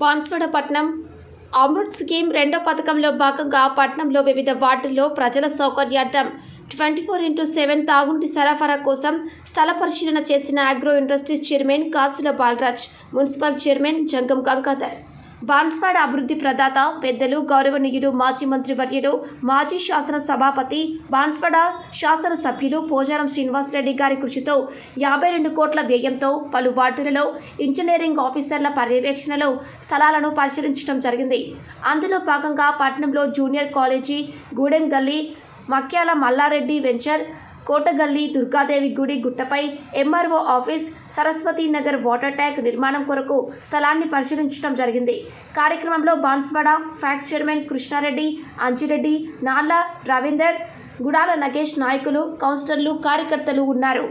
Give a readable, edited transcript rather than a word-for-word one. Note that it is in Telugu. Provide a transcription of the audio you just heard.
బాన్స్వాడ పట్టణం అమృత్ స్కీమ్ రెండో పథకంలో భాగంగా పట్టణంలో వివిధ వార్డుల్లో ప్రజల సౌకర్యార్థం 24/7 తాగునీటి సరఫరా కోసం స్థల పరిశీలన చేసిన అగ్రో ఇండస్ట్రీస్ చైర్మన్ కాసుల బాలరాజ్, మున్సిపల్ చైర్మన్ జంగం గంగాధర్. బాన్స్వాడ అభివృద్ధి ప్రదాత పెద్దలు గౌరవనీయులు మాజీ మంత్రి వర్యులు, మాజీ శాసన సభాపతి, బాన్స్వాడ శాసన సభ్యులు పోచారం శ్రీనివాసరెడ్డి గారి కృషితో 52 కోట్ల వ్యయంతో పలు వార్డులలో ఇంజనీరింగ్ ఆఫీసర్ల పర్యవేక్షణలో స్థలాలను పరిశీలించడం జరిగింది. అందులో భాగంగా పట్టణంలో జూనియర్ కాలేజీ, గూడెం గల్లీ, మక్యాల మల్లారెడ్డి వెంచర్, కోటగల్లి, దుర్గాదేవి గుడి గుట్టపై MRO office, Saraswathi Nagar water tank నిర్మాణం కొరకు స్థలాన్ని పరిశీలించడం జరిగింది. కార్యక్రమంలో బాన్స్వాడ ఫ్యాక్స్ చైర్మన్ కృష్ణారెడ్డి, అంజిరెడ్డి, నార్ల రవీందర్, గుడాల నగేష్ నాయకులు, కౌన్సిలర్లు, కార్యకర్తలు ఉన్నారు.